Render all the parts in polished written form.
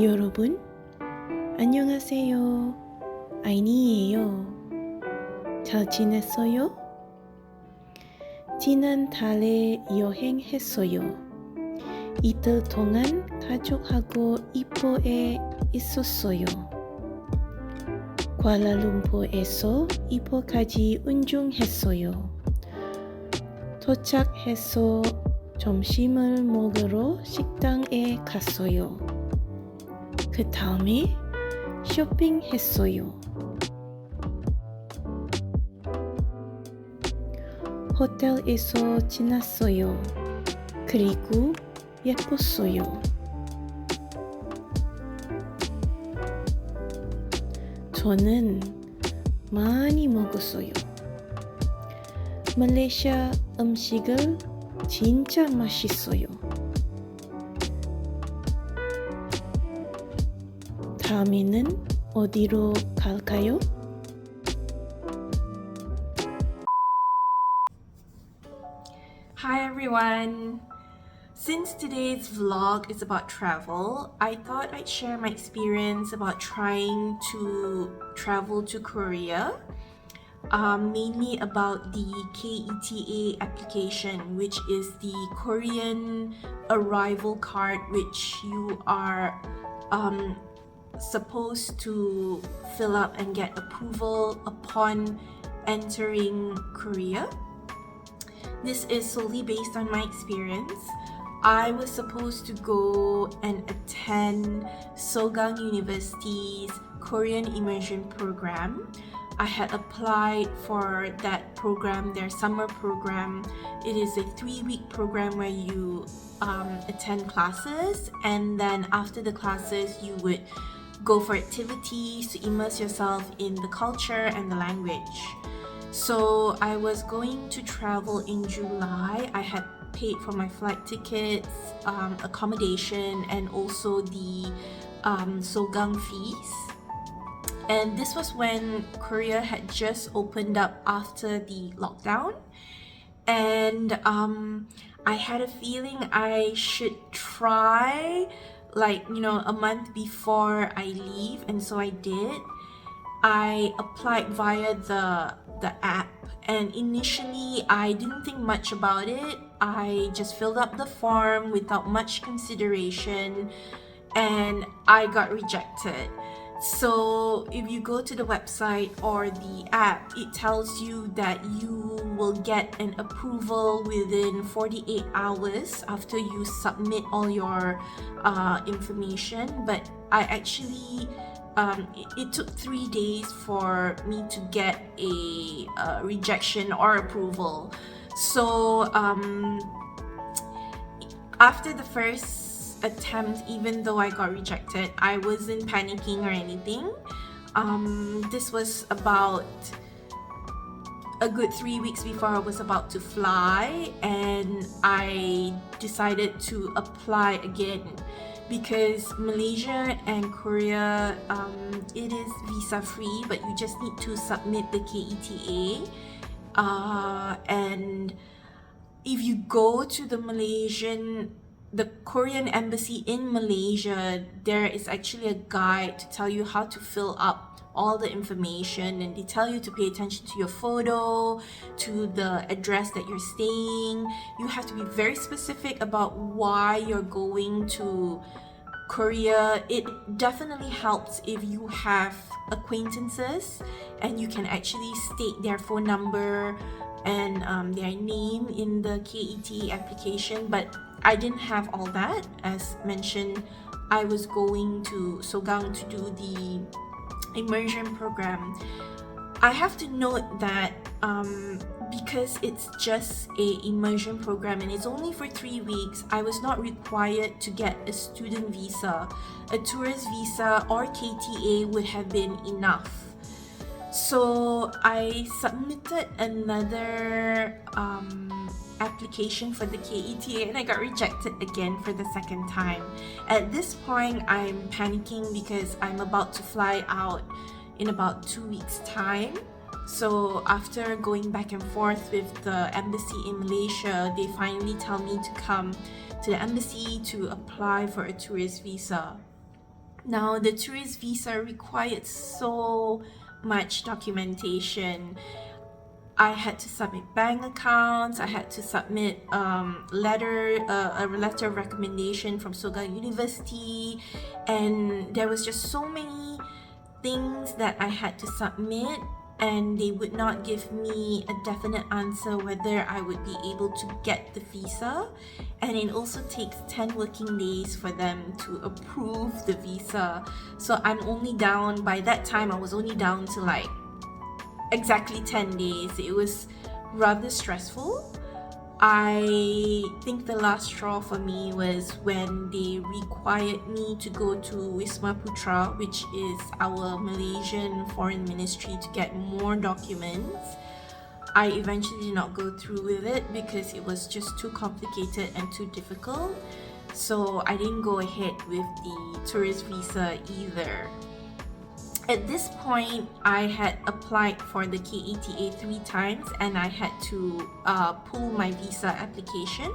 여러분, 안녕하세요. 아이니예요. 잘 지냈어요? 지난 달에 여행했어요. 이틀 동안 가족하고 이포에 있었어요. 쿠알라룸푸르에서 이포까지 운전했어요. 도착해서 점심을 먹으러 식당에 갔어요. 그 다음에 쇼핑했어요. 호텔에서 지났어요. 그리고 예뻤어요. 저는 많이 먹었어요. 말레이시아 음식을 진짜 맛있어요. 다음에는 어디로 갈까요? Hi everyone! Since today's vlog is about travel, I thought I'd share my experience about trying to travel to Korea, mainly about the K-ETA application, which is the Korean arrival card which you are supposed to fill up and get approval upon entering Korea. This is solely based on my experience. I was supposed to go and attend Sogang University's Korean Immersion program. I had applied for that program, their summer program. It is a 3-week program where you attend classes, and then after the classes you would go for activities to immerse yourself in the culture and the language. So I was going to travel in July. I had paid for my flight tickets, accommodation, and also the Sogang fees. And this was when Korea had just opened up after the lockdown. And I had a feeling I should try a month before I leave, and so I did. I applied via the app, and initially I didn't think much about it. I just filled up the form without much consideration, and I got rejected. So if you go to the website or the app, it tells you that you will get an approval within 48 hours after you submit all your information. But I actually it took 3 days for me to get a rejection or approval. So after the first attempt, even though I got rejected, I wasn't panicking or anything. This was about a good 3 weeks before I was about to fly, and I decided to apply again because Malaysia and Korea, it is visa free, but you just need to submit the K-ETA. And if you go to the Korean embassy in Malaysia, there is actually a guide to tell you how to fill up all the information, and they tell you to pay attention to your photo, to the address that you're staying. You have to be very specific about why you're going to Korea. It definitely helps if you have acquaintances and you can actually state their phone number and their name in the K-ETA application, but I didn't have all that. As mentioned, I was going to Sogang to do the immersion program. I have to note that because it's just a immersion program and it's only for 3 weeks, I was not required to get a student visa. A tourist visa or KTA would have been enough. So I submitted another application for the K-ETA, and I got rejected again for the second time. At this point, I'm panicking because I'm about to fly out in about 2 weeks' time. So after going back and forth with the embassy in Malaysia, they finally tell me to come to the embassy to apply for a tourist visa. Now, the tourist visa required so much documentation. I had to submit bank accounts. I had to submit a letter of recommendation from Sogang University, and there was just so many things that I had to submit, and they would not give me a definite answer whether I would be able to get the visa. And it also takes 10 working days for them to approve the visa. So I'm only down, by that time I was only down to like exactly 10 days. It was rather stressful. I think the last straw for me was when they required me to go to Wisma Putra, which is our Malaysian foreign ministry, to get more documents. I eventually did not go through with it because it was just too complicated and too difficult. So I didn't go ahead with the tourist visa either. At this point, I had applied for the K-ETA 3 times and I had to pull my visa application.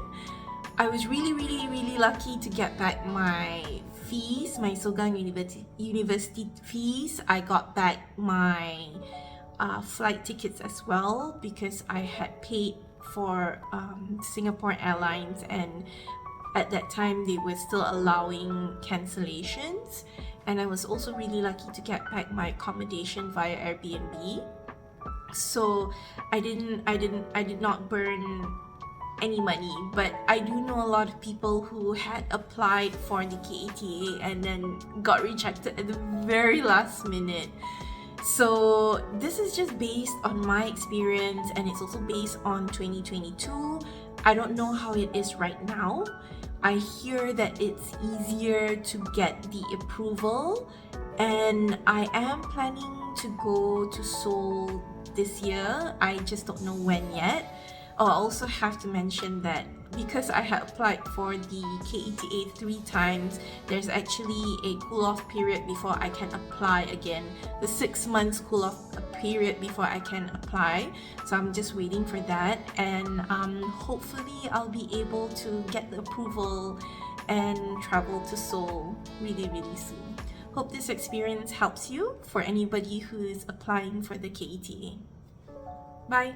I was really lucky to get back my fees, my Sogang University fees. I got back my flight tickets as well because I had paid for Singapore Airlines, and at that time they were still allowing cancellations. And I was also really lucky to get back my accommodation via Airbnb. So I did not burn any money, but I do know a lot of people who had applied for the K-ETA and then got rejected at the very last minute. So this is just based on my experience, and it's also based on 2022. I don't know how it is right now. I hear that it's easier to get the approval, and I am planning to go to Seoul this year. I just don't know when yet. I also have to mention that because I had applied for the K-ETA 3 times, there's actually a cool-off period before I can apply again. The 6 months cool-off period before I can apply. So I'm just waiting for that, and hopefully I'll be able to get the approval and travel to Seoul really soon. Hope this experience helps you for anybody who's applying for the K-ETA. Bye!